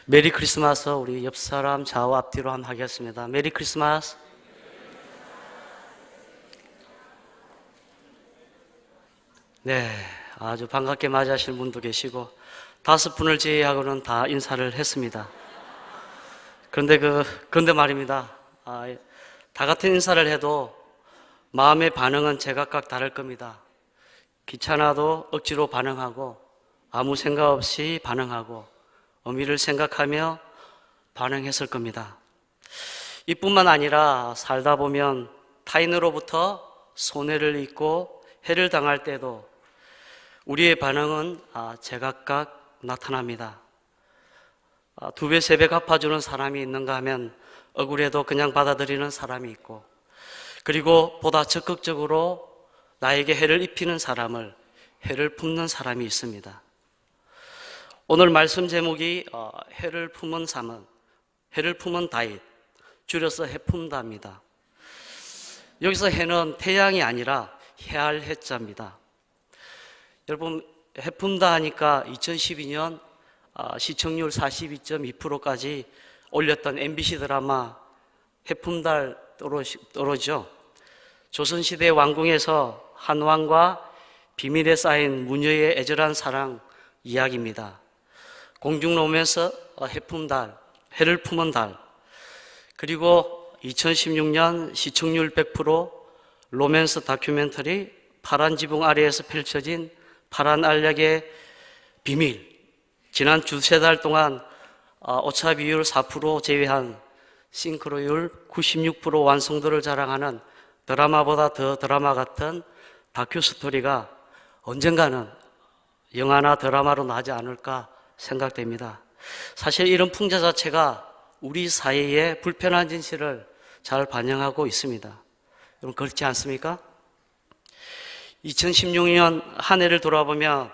메리 크리스마스. 우리 옆 사람 좌우 앞뒤로 한번 하겠습니다. 메리 크리스마스. 네, 아주 반갑게 맞이하시는 분도 계시고 5분을 제외하고는 다 인사를 했습니다. 그런데 말입니다. 다 같은 인사를 해도 마음의 반응은 제각각 다를 겁니다. 귀찮아도 억지로 반응하고 아무 생각 없이 반응하고 의미를 생각하며 반응했을 겁니다. 이뿐만 아니라 살다 보면 타인으로부터 손해를 입고 해를 당할 때도 우리의 반응은 제각각 나타납니다. 2배, 3배 갚아주는 사람이 있는가 하면 억울해도 그냥 받아들이는 사람이 있고, 그리고 보다 적극적으로 나에게 해를 입히는 사람을 해를 품는 사람이 있습니다. 오늘 말씀 제목이 해를 품은 다윗, 줄여서 해품다입니다. 여기서 해는 태양이 아니라 해할 해자입니다. 여러분, 해품다 하니까 2012년 시청률 42.2%까지 올렸던 MBC 드라마 해품달 떠오르죠. 조선시대 왕궁에서 한 왕과 비밀에 쌓인 무녀의 애절한 사랑 이야기입니다. 공중 로맨스 해품달, 해를 품은 달, 그리고 2016년 시청률 100% 로맨스 다큐멘터리 파란 지붕 아래에서 펼쳐진 파란 알약의 비밀, 지난 두세 달 동안 오차 비율 4% 제외한 싱크로율 96% 완성도를 자랑하는 드라마보다 더 드라마 같은 다큐 스토리가 언젠가는 영화나 드라마로 나지 않을까 생각됩니다. 사실 이런 풍자 자체가 우리 사회의 불편한 진실을 잘 반영하고 있습니다. 여러분, 그렇지 않습니까? 2016년 한 해를 돌아보며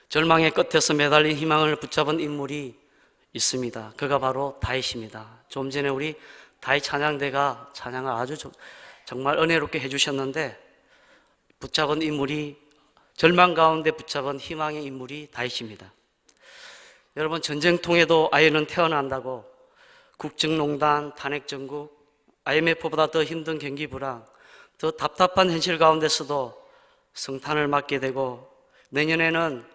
절망의 끝에서 매달린 희망을 붙잡은 인물이 있습니다. 그가 바로 다윗입니다. 좀 전에 우리 다윗 찬양대가 찬양을 아주 정말 은혜롭게 해주셨는데, 붙잡은 인물이, 절망 가운데 붙잡은 희망의 인물이 다윗입니다. 여러분, 전쟁통에도 아이는 태어난다고 국정농단, 탄핵정국, IMF보다 더 힘든 경기 불황, 더 답답한 현실 가운데서도 성탄을 맞게 되고 내년에는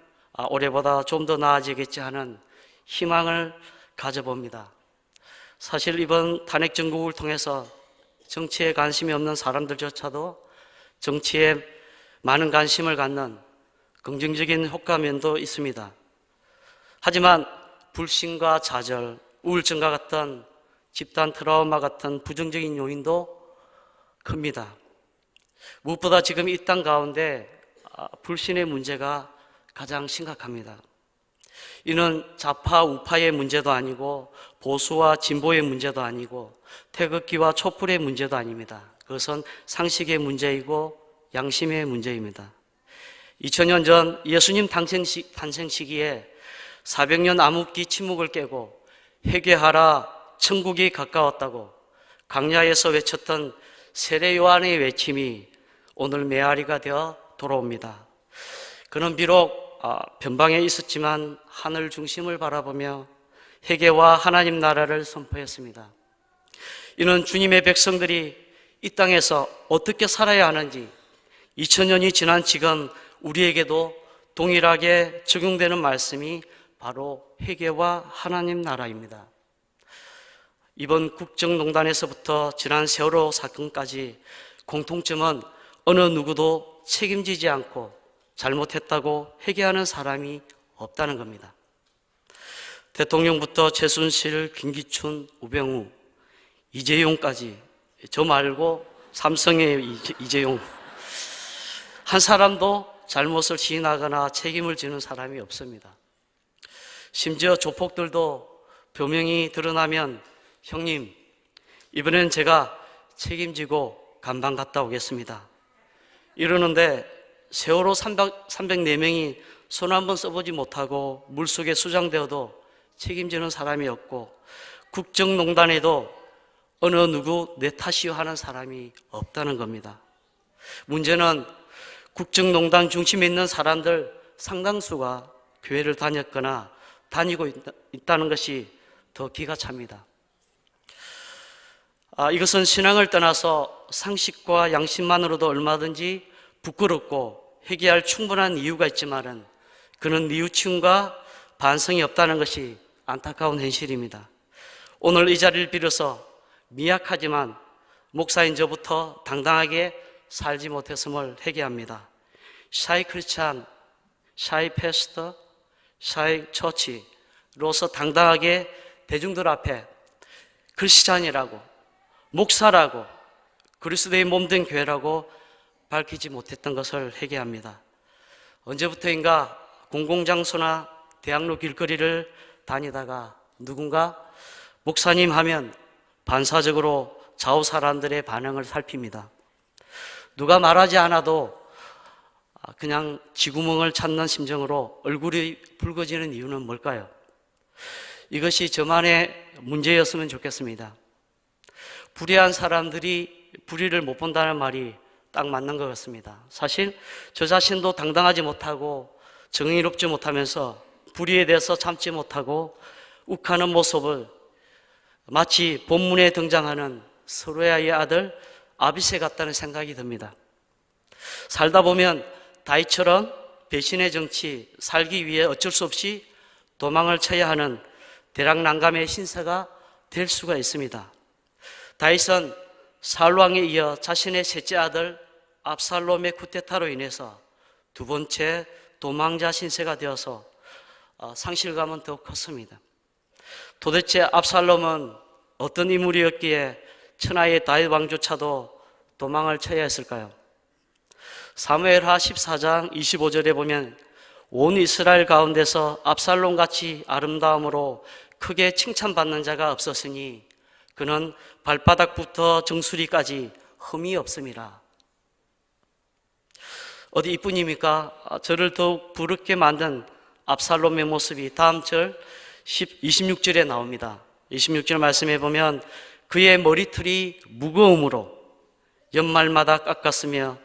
올해보다 좀 더 나아지겠지 하는 희망을 가져봅니다. 사실 이번 탄핵정국을 통해서 정치에 관심이 없는 사람들조차도 정치에 많은 관심을 갖는 긍정적인 효과면도 있습니다. 하지만 불신과 좌절, 우울증과 같은 집단 트라우마 같은 부정적인 요인도 큽니다. 무엇보다 지금 이 땅 가운데 불신의 문제가 가장 심각합니다. 이는 좌파 우파의 문제도 아니고 보수와 진보의 문제도 아니고 태극기와 촛불의 문제도 아닙니다. 그것은 상식의 문제이고 양심의 문제입니다. 2000년 전 예수님 탄생 시기에 400년 암흑기 침묵을 깨고 회개하라, 천국이 가까웠다고 광야에서 외쳤던 세례 요한의 외침이 오늘 메아리가 되어 돌아옵니다. 그는 비록 변방에 있었지만 하늘 중심을 바라보며 회개와 하나님 나라를 선포했습니다. 이는 주님의 백성들이 이 땅에서 어떻게 살아야 하는지 2000년이 지난 지금 우리에게도 동일하게 적용되는 말씀이 바로 회개와 하나님 나라입니다. 이번 국정농단에서부터 지난 세월호 사건까지 공통점은 어느 누구도 책임지지 않고 잘못했다고 회개하는 사람이 없다는 겁니다. 대통령부터 최순실, 김기춘, 우병우, 이재용까지, 저 말고 삼성의 이재용, 한 사람도 잘못을 시인하거나 책임을 지는 사람이 없습니다. 심지어 조폭들도 표명이 드러나면 형님, 이번엔 제가 책임지고 감방 갔다 오겠습니다 이러는데, 세월호 304명이 손 한 번 써보지 못하고 물속에 수장되어도 책임지는 사람이 없고 국정농단에도 어느 누구 내 탓이요 하는 사람이 없다는 겁니다. 문제는 국정농단 중심에 있는 사람들 상당수가 교회를 다녔거나 다니고 있다는 것이 더 기가 찹니다. 이것은 신앙을 떠나서 상식과 양심만으로도 얼마든지 부끄럽고 회개할 충분한 이유가 있지만은 그는 뉘우침과 반성이 없다는 것이 안타까운 현실입니다. 오늘 이 자리를 빌어서 미약하지만 목사인 저부터 당당하게 살지 못했음을 회개합니다. 샤이 크리스찬, 샤이 패스터, 샤이 처치로서 당당하게 대중들 앞에 크리스찬이라고, 목사라고, 그리스도의 몸된 교회라고 밝히지 못했던 것을 회개합니다. 언제부터인가 공공장소나 대학로 길거리를 다니다가 누군가 목사님 하면 반사적으로 좌우 사람들의 반응을 살핍니다. 누가 말하지 않아도 그냥 쥐구멍을 찾는 심정으로 얼굴이 붉어지는 이유는 뭘까요? 이것이 저만의 문제였으면 좋겠습니다. 불의한 사람들이 불의를 못 본다는 말이 딱 맞는 것 같습니다. 사실 저 자신도 당당하지 못하고 정의롭지 못하면서 불의에 대해서 참지 못하고 욱하는 모습을 마치 본문에 등장하는 스루야의 아들 아비새 같다는 생각이 듭니다. 살다 보면 다윗처럼 배신의 정치, 살기 위해 어쩔 수 없이 도망을 쳐야 하는 대락난감의 신세가 될 수가 있습니다. 다윗은 사울 왕에 이어 자신의 셋째 아들 압살롬의 쿠데타로 인해서 두 번째 도망자 신세가 되어서 상실감은 더욱 컸습니다. 도대체 압살롬은 어떤 인물이었기에 천하의 다윗 왕조차도 도망을 쳐야 했을까요? 사무엘하 14장 25절에 보면 온 이스라엘 가운데서 압살롬같이 아름다움으로 크게 칭찬받는 자가 없었으니 그는 발바닥부터 정수리까지 흠이 없음이라. 어디 이뿐입니까? 저를 더욱 부럽게 만든 압살롬의 모습이 다음 절 26절에 나옵니다. 26절 말씀해 보면 그의 머리털이 무거움으로 연말마다 깎았으며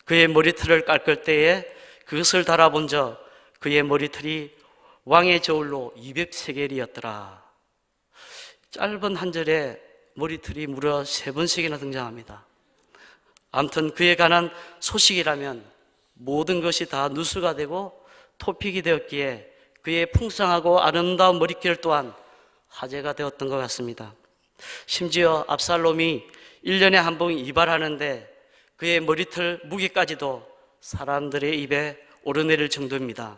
그의 머리털을 깎을 때에 그것을 달아본 적 그의 머리털이 왕의 저울로 200세겔이었더라. 짧은 한 절에 머리털이 무려 3번씩이나 등장합니다. 아무튼 그에 관한 소식이라면 모든 것이 다 누수가 되고 토픽이 되었기에 그의 풍성하고 아름다운 머릿결 또한 화제가 되었던 것 같습니다. 심지어 압살롬이 1년에 한 번 이발하는데 그의 머리털 무게까지도 사람들의 입에 오르내릴 정도입니다.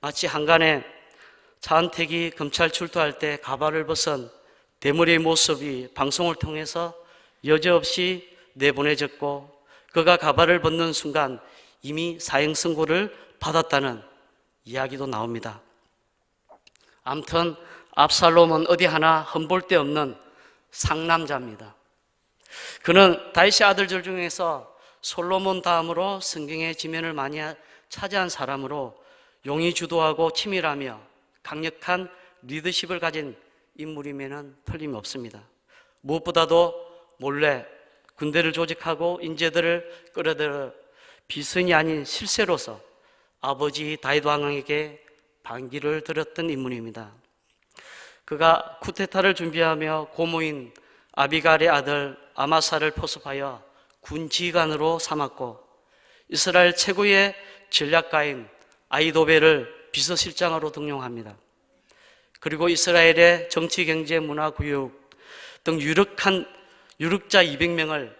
마치 한간에 차은택이 검찰 출두할 때 가발을 벗은 대머리의 모습이 방송을 통해서 여지없이 내보내졌고 그가 가발을 벗는 순간 이미 사형 선고를 받았다는 이야기도 나옵니다. 아무튼 압살롬은 어디 하나 흠볼 데 없는 상남자입니다. 그는 다윗의 아들들 중에서 솔로몬 다음으로 성경의 지면을 많이 차지한 사람으로 용이 주도하고 치밀하며 강력한 리더십을 가진 인물이면 틀림이 없습니다. 무엇보다도 몰래 군대를 조직하고 인재들을 끌어들여 비선이 아닌 실세로서 아버지 다윗 왕에게 반기를 들었던 인물입니다. 그가 쿠데타를 준비하며 고모인 아비갈의 아들 아마사를 포섭하여 군 지휘관으로 삼았고 이스라엘 최고의 전략가인 아히도벨을 비서실장으로 등용합니다. 그리고 이스라엘의 정치, 경제, 문화, 교육 등 유력자 200명을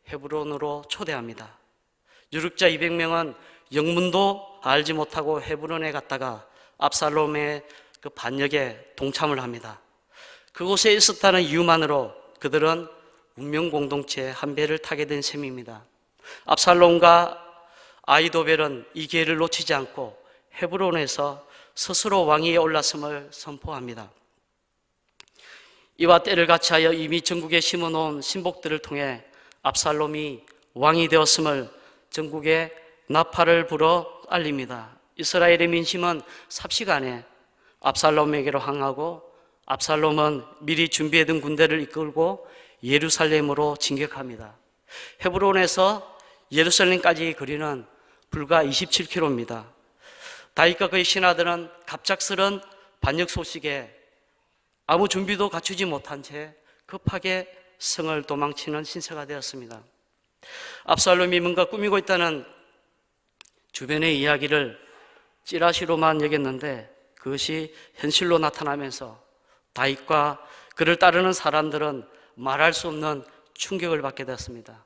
헤브론으로 초대합니다. 유력자 200명은 영문도 알지 못하고 헤브론에 갔다가 압살롬의 그 반역에 동참을 합니다. 그곳에 있었다는 이유만으로 그들은 운명 공동체 한 배를 타게 된 셈입니다. 압살롬과 아히도벨은 이 기회를 놓치지 않고 헤브론에서 스스로 왕위에 올랐음을 선포합니다. 이와 때를 같이하여 이미 전국에 심어놓은 신복들을 통해 압살롬이 왕이 되었음을 전국에 나팔을 불어 알립니다. 이스라엘의 민심은 삽시간에 압살롬에게로 향하고 압살롬은 미리 준비해둔 군대를 이끌고 예루살렘으로 진격합니다. 헤브론에서 예루살렘까지 거리는 불과 27km입니다. 다윗과 그의 신하들은 갑작스런 반역 소식에 아무 준비도 갖추지 못한 채 급하게 성을 도망치는 신세가 되었습니다. 압살롬이 뭔가 꾸미고 있다는 주변의 이야기를 찌라시로만 여겼는데 그것이 현실로 나타나면서 다윗과 그를 따르는 사람들은 말할 수 없는 충격을 받게 되었습니다.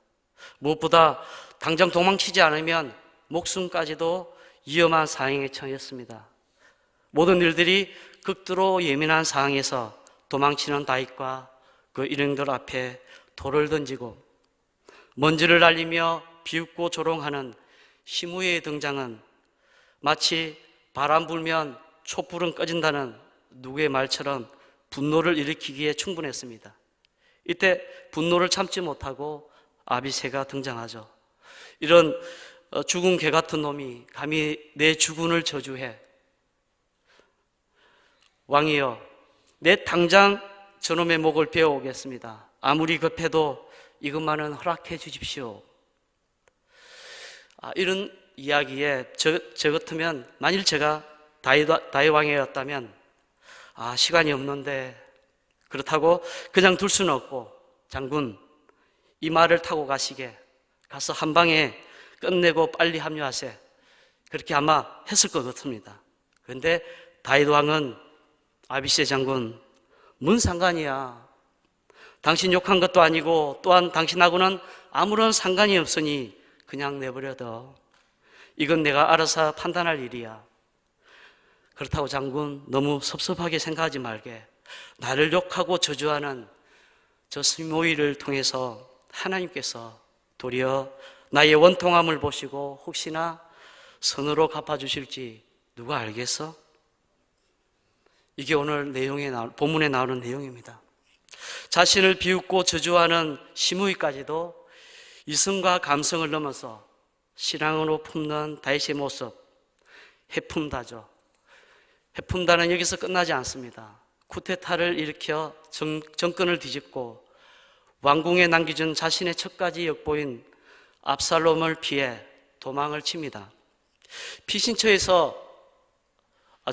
무엇보다 당장 도망치지 않으면 목숨까지도 위험한 상황에 처했습니다. 모든 일들이 극도로 예민한 상황에서 도망치는 다윗과 그 일행들 앞에 돌을 던지고 먼지를 날리며 비웃고 조롱하는 시므이의 등장은 마치 바람 불면 촛불은 꺼진다는 누구의 말처럼 분노를 일으키기에 충분했습니다. 이때 분노를 참지 못하고 아비새가 등장하죠. 이런 죽은 개 같은 놈이 감히 내 주군을 저주해. 왕이여, 내 당장 저놈의 목을 베어오겠습니다. 아무리 급해도 이것만은 허락해 주십시오. 이런 이야기에 저 같으면 만일 제가 다윗 왕이었다면 시간이 없는데 그렇다고 그냥 둘 수는 없고 장군 이 말을 타고 가시게 가서 한 방에 끝내고 빨리 합류하세 그렇게 아마 했을 것 같습니다. 그런데 다윗 왕은 아비새 장군 뭔 상관이야. 당신 욕한 것도 아니고 또한 당신하고는 아무런 상관이 없으니 그냥 내버려둬. 이건 내가 알아서 판단할 일이야. 그렇다고 장군 너무 섭섭하게 생각하지 말게. 나를 욕하고 저주하는 저 시므이를 통해서 하나님께서 도리어 나의 원통함을 보시고 혹시나 선으로 갚아주실지 누가 알겠어? 이게 오늘 본문에 나오는 내용입니다. 자신을 비웃고 저주하는 시므이까지도 이성과 감성을 넘어서 신앙으로 품는 다윗의 모습, 해품다죠. 해품다는 여기서 끝나지 않습니다. 쿠데타를 일으켜 정권을 뒤집고 왕궁에 남겨준 자신의 첩가지 역보인 압살롬을 피해 도망을 칩니다. 피신처에서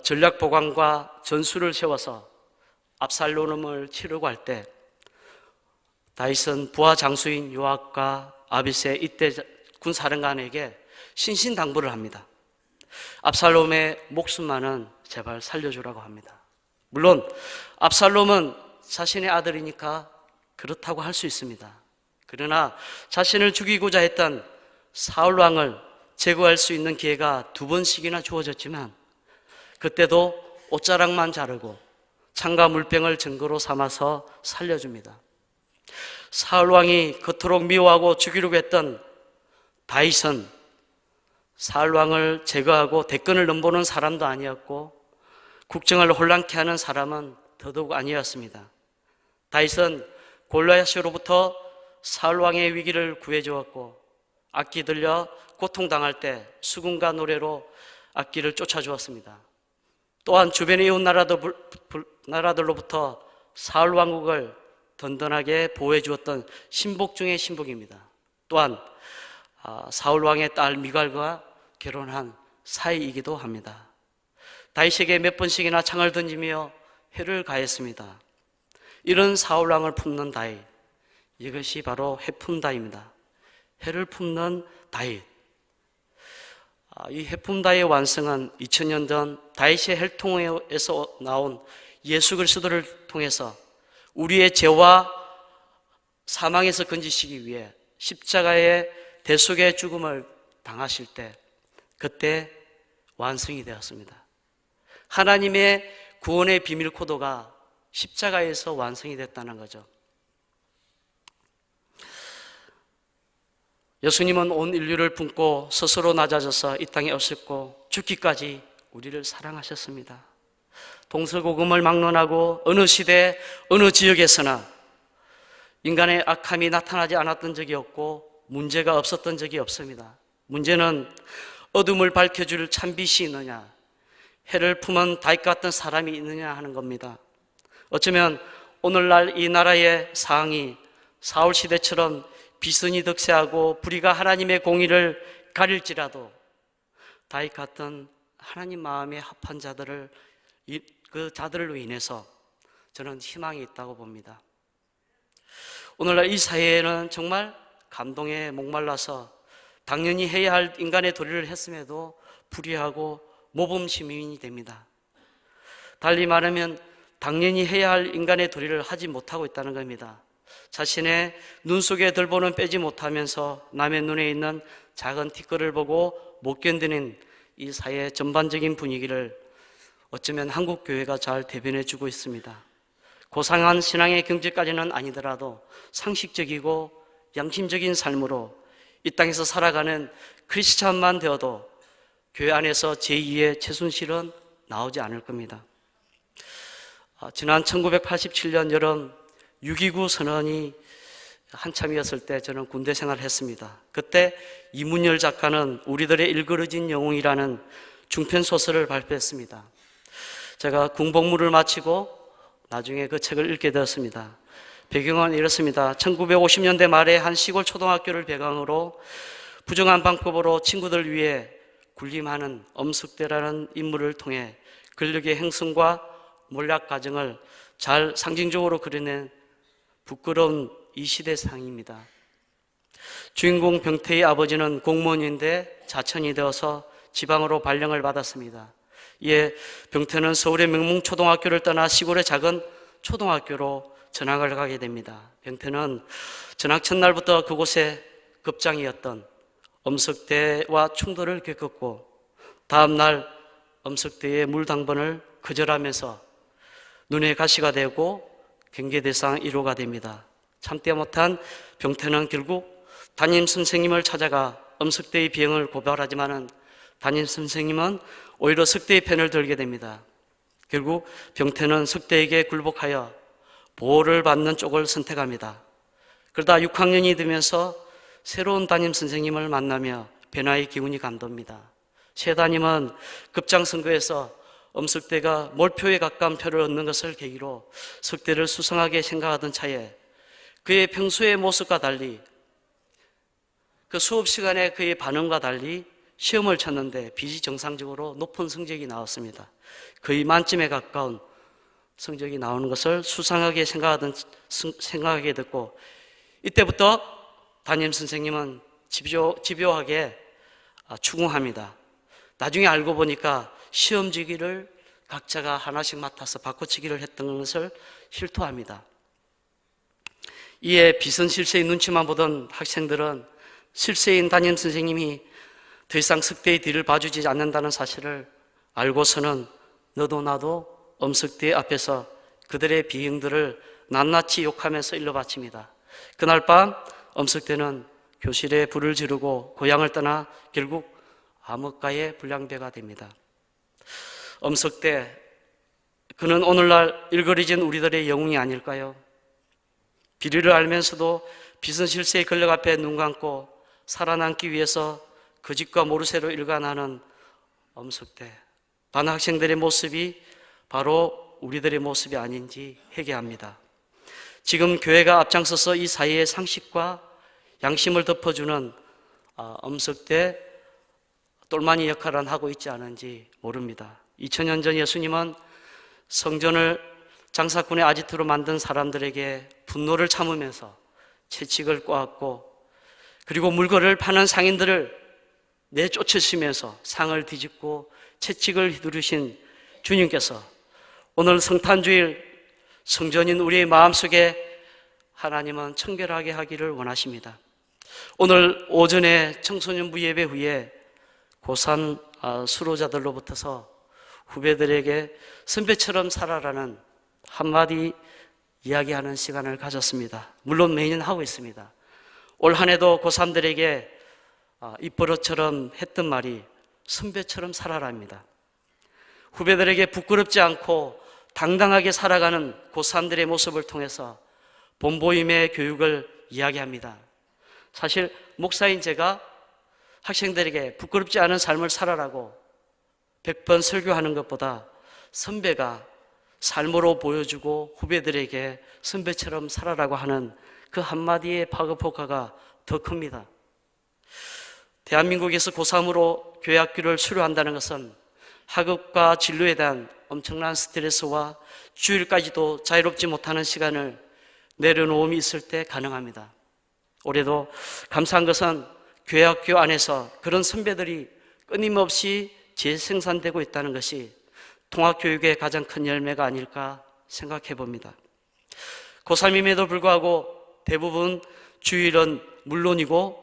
전략 보관과 전술을 세워서 압살롬을 치려고 할 때 다윗은 부하 장수인 요압과 아비새 이때 군사령관에게 신신당부를 합니다. 압살롬의 목숨만은 제발 살려주라고 합니다. 물론 압살롬은 자신의 아들이니까 그렇다고 할 수 있습니다. 그러나 자신을 죽이고자 했던 사울 왕을 제거할 수 있는 기회가 2번씩이나 주어졌지만 그때도 옷자락만 자르고 창과 물병을 증거로 삼아서 살려줍니다. 사울 왕이 그토록 미워하고 죽이려고 했던 다윗은 사울 왕을 제거하고 대권을 넘보는 사람도 아니었고 국정을 혼란케 하는 사람은 더더욱 아니었습니다. 다윗은 골리앗으로부터 사울 왕의 위기를 구해주었고 악기 들려 고통당할 때 수군과 노래로 악기를 쫓아주었습니다. 또한 주변의 이웃 나라들로부터 사울 왕국을 든든하게 보호해 주었던 신복 중의 신복입니다. 또한 사울 왕의 딸 미갈과 결혼한 사이이기도 합니다. 다윗에게 몇 번씩이나 창을 던지며 해를 가했습니다. 이런 사울 왕을 품는 다윗, 이것이 바로 해품다입니다. 해를 품는 다윗. 이 해품다의 완성은 2000년 전 다윗의 혈통에서 나온 예수 그리스도를 통해서 우리의 죄와 사망에서 건지시기 위해 십자가의 대속의 죽음을 당하실 때 그때 완성이 되었습니다. 하나님의 구원의 비밀 코드가 십자가에서 완성이 됐다는 거죠. 예수님은 온 인류를 품고 스스로 낮아져서 이 땅에 오셨고 죽기까지 우리를 사랑하셨습니다. 동서고금을 막론하고 어느 시대 어느 지역에서나 인간의 악함이 나타나지 않았던 적이 없고 문제가 없었던 적이 없습니다. 문제는 어둠을 밝혀줄 찬빛이 있느냐, 해를 품은 다윗 같은 사람이 있느냐 하는 겁니다. 어쩌면 오늘날 이 나라의 상황이 사울 시대처럼 비선이 득세하고 불의가 하나님의 공의를 가릴지라도 다윗 같은 하나님 마음에 합한 자들을 그 자들로 인해서 저는 희망이 있다고 봅니다. 오늘날 이 사회에는 정말 감동에 목말라서 당연히 해야 할 인간의 도리를 했음에도 불의하고 모범 시민이 됩니다. 달리 말하면 당연히 해야 할 인간의 도리를 하지 못하고 있다는 겁니다. 자신의 눈 속에 들보는 빼지 못하면서 남의 눈에 있는 작은 티끌을 보고 못 견디는 이 사회 전반적인 분위기를 어쩌면 한국 교회가 잘 대변해 주고 있습니다. 고상한 신앙의 경지까지는 아니더라도 상식적이고 양심적인 삶으로 이 땅에서 살아가는 크리스찬만 되어도 교회 안에서 제2의 최순실은 나오지 않을 겁니다. 지난 1987년 여름 6.29 선언이 한참이었을 때 저는 군대 생활을 했습니다. 그때 이문열 작가는 우리들의 일그러진 영웅이라는 중편 소설을 발표했습니다. 제가 군복무를 마치고 나중에 그 책을 읽게 되었습니다. 배경은 이렇습니다. 1950년대 말에 한 시골 초등학교를 배경으로 부정한 방법으로 친구들 위해 군림하는 엄숙대라는 인물을 통해 권력의 행성과 몰락 과정을 잘 상징적으로 그려낸 부끄러운 이 시대 상입니다. 주인공 병태의 아버지는 공무원인데 자천이 되어서 지방으로 발령을 받았습니다. 이에 병태는 서울의 명문초등학교를 떠나 시골의 작은 초등학교로 전학을 가게 됩니다. 병태는 전학 첫날부터 그곳에 급장이었던 엄석대와 충돌을 겪었고 다음날 엄석대의 물당번을 거절하면서 눈에 가시가 되고 경계대상 1호가 됩니다. 참대 못한 병태는 결국 담임 선생님을 찾아가 엄석대의 비형을 고발하지만은 담임 선생님은 오히려 석대의 편을 들게 됩니다. 결국 병태는 석대에게 굴복하여 보호를 받는 쪽을 선택합니다. 그러다 6학년이 되면서 새로운 담임 선생님을 만나며 변화의 기운이 감돕니다. 새 담임은 급장선거에서 엄석대가 몰표에 가까운 표를 얻는 것을 계기로 석대를 수상하게 생각하던 차에 그의 평소의 모습과 달리 그 수업 시간에 그의 반응과 달리 시험을 쳤는데 비정상적으로 높은 성적이 나왔습니다. 거의 만점에 가까운 성적이 나오는 것을 수상하게 생각하게 됐고 이때부터 담임 선생님은 집요하게 추궁합니다. 나중에 알고 보니까 시험지기를 각자가 하나씩 맡아서 바꿔치기를 했던 것을 실토합니다. 이에 비선실세의 눈치만 보던 학생들은 실세인 담임 선생님이 더 이상 석대의 뒤를 봐주지 않는다는 사실을 알고서는 너도 나도 엄석대 앞에서 그들의 비형들을 낱낱이 욕하면서 일러 바칩니다. 그날 밤 엄석대는 교실에 불을 지르고 고향을 떠나 결국 암흑가의 불량배가 됩니다. 엄석대, 그는 오늘날 일그러진 우리들의 영웅이 아닐까요? 비리를 알면서도 비선실세의 권력 앞에 눈 감고 살아남기 위해서 거짓과 모르쇠로 일관하는 엄석대, 반 학생들의 모습이 바로 우리들의 모습이 아닌지 회개합니다. 지금 교회가 앞장서서 이 사회의 상식과 양심을 덮어주는 엄석대 똘마니 역할을 하고 있지 않은지 모릅니다. 2000년 전 예수님은 성전을 장사꾼의 아지트로 만든 사람들에게 분노를 참으면서 채찍을 꽂았고 그리고 물건을 파는 상인들을 내쫓으시면서 상을 뒤집고 채찍을 휘두르신 주님께서 오늘 성탄주일 성전인 우리의 마음속에 하나님은 청결하게 하기를 원하십니다. 오늘 오전에 청소년부 예배 후에 고3 수로자들로부터서 후배들에게 선배처럼 살아라는 한마디 이야기하는 시간을 가졌습니다. 물론 매년 하고 있습니다. 올 한 해도 고3들에게 입버릇처럼 했던 말이 선배처럼 살아라입니다. 후배들에게 부끄럽지 않고 당당하게 살아가는 고3들의 모습을 통해서 본보임의 교육을 이야기합니다. 사실 목사인 제가 학생들에게 부끄럽지 않은 삶을 살아라고 100번 설교하는 것보다 선배가 삶으로 보여주고 후배들에게 선배처럼 살아라고 하는 그 한마디의 파급 효과가 더 큽니다. 대한민국에서 고3으로 교회 학교를 수료한다는 것은 학업과 진로에 대한 엄청난 스트레스와 주일까지도 자유롭지 못하는 시간을 내려놓음이 있을 때 가능합니다. 올해도 감사한 것은 교회 학교 안에서 그런 선배들이 끊임없이 재생산되고 있다는 것이 통합교육의 가장 큰 열매가 아닐까 생각해 봅니다. 고3임에도 불구하고 대부분 주일은 물론이고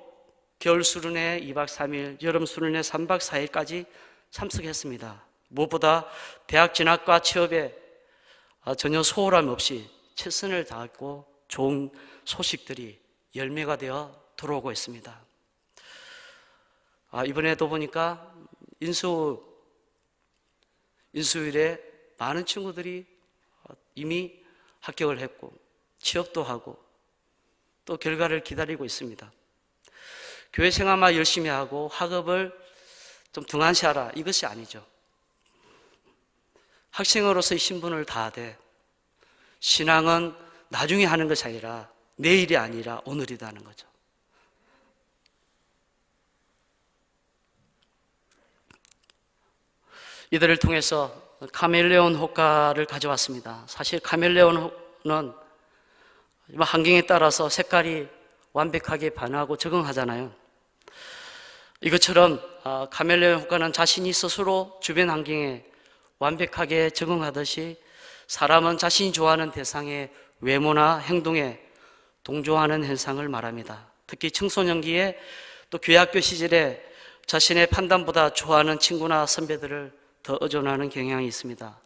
겨울 수련회 2박 3일, 여름 수련회 3박 4일까지 참석했습니다. 무엇보다 대학 진학과 취업에 전혀 소홀함 없이 최선을 다했고 좋은 소식들이 열매가 되어 들어오고 있습니다. 이번에도 보니까 인수일에 많은 친구들이 이미 합격을 했고 취업도 하고 또 결과를 기다리고 있습니다. 교회 생활만 열심히 하고 학업을 좀 등한시하라, 이것이 아니죠. 학생으로서의 신분을 다하되 신앙은 나중에 하는 것이 아니라 내일이 아니라 오늘이다 하는 거죠. 이들을 통해서 카멜레온 효과를 가져왔습니다. 사실 카멜레온은 환경에 따라서 색깔이 완벽하게 변하고 적응하잖아요. 이것처럼 카멜레온 효과는 자신이 스스로 주변 환경에 완벽하게 적응하듯이 사람은 자신이 좋아하는 대상의 외모나 행동에 동조하는 현상을 말합니다. 특히 청소년기에 또 교회학교 시절에 자신의 판단보다 좋아하는 친구나 선배들을 더 의존하는 경향이 있습니다.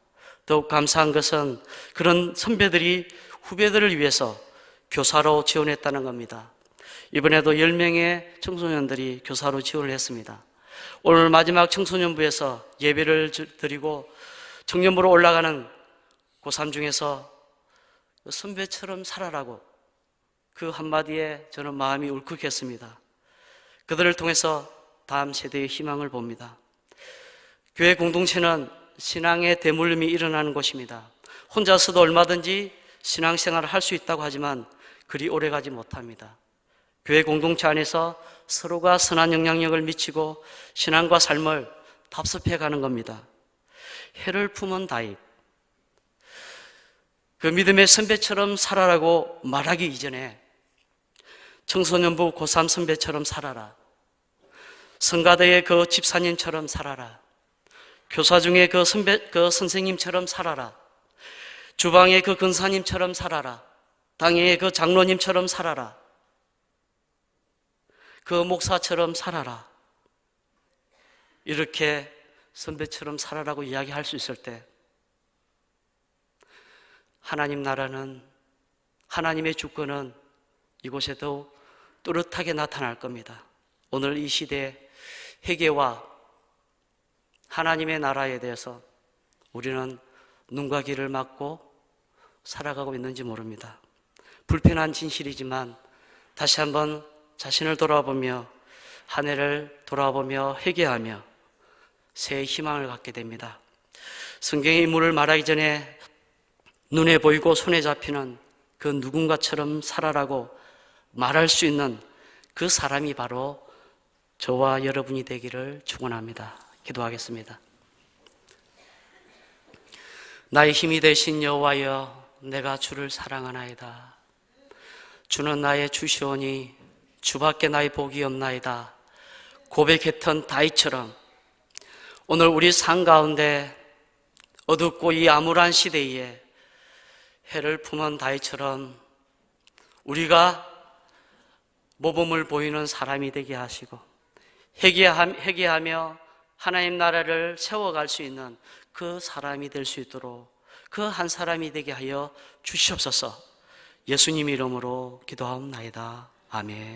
더욱 감사한 것은 그런 선배들이 후배들을 위해서 교사로 지원했다는 겁니다. 이번에도 10명의 청소년들이 교사로 지원을 했습니다. 오늘 마지막 청소년부에서 예배를 드리고 청년부로 올라가는 고3 중에서 선배처럼 살아라고 그 한마디에 저는 마음이 울컥했습니다. 그들을 통해서 다음 세대의 희망을 봅니다. 교회 공동체는 신앙의 대물림이 일어나는 곳입니다. 혼자서도 얼마든지 신앙생활을 할 수 있다고 하지만 그리 오래가지 못합니다. 교회 공동체 안에서 서로가 선한 영향력을 미치고 신앙과 삶을 답습해가는 겁니다. 해를 품은 다윗, 그 믿음의 선배처럼 살아라고 말하기 이전에 청소년부 고3 선배처럼 살아라, 성가대의 그 집사님처럼 살아라, 교사 중에 그 선생님처럼 살아라, 주방의 그 근사님처럼 살아라, 당회의 그 장로님처럼 살아라, 그 목사처럼 살아라. 이렇게 선배처럼 살아라고 이야기할 수 있을 때 하나님 나라는, 하나님의 주권은 이곳에도 뚜렷하게 나타날 겁니다. 오늘 이 시대에 회개와 하나님의 나라에 대해서 우리는 눈과 귀를 막고 살아가고 있는지 모릅니다. 불편한 진실이지만 다시 한번 자신을 돌아보며 한 해를 돌아보며 회개하며 새 희망을 갖게 됩니다. 성경의 인물을 말하기 전에 눈에 보이고 손에 잡히는 그 누군가처럼 살아라고 말할 수 있는 그 사람이 바로 저와 여러분이 되기를 축원합니다. 기도하겠습니다. 나의 힘이 되신 여호와여, 내가 주를 사랑하나이다. 주는 나의 주시오니 주밖에 나의 복이 없나이다. 고백했던 다윗처럼 오늘 우리 삶 가운데 어둡고 이 암울한 시대에 해를 품은 다윗처럼 우리가 모범을 보이는 사람이 되게 하시고 회개하며 하나님 나라를 세워갈 수 있는 그 사람이 될 수 있도록 그 한 사람이 되게 하여 주시옵소서. 예수님 이름으로 기도하옵나이다. 아멘.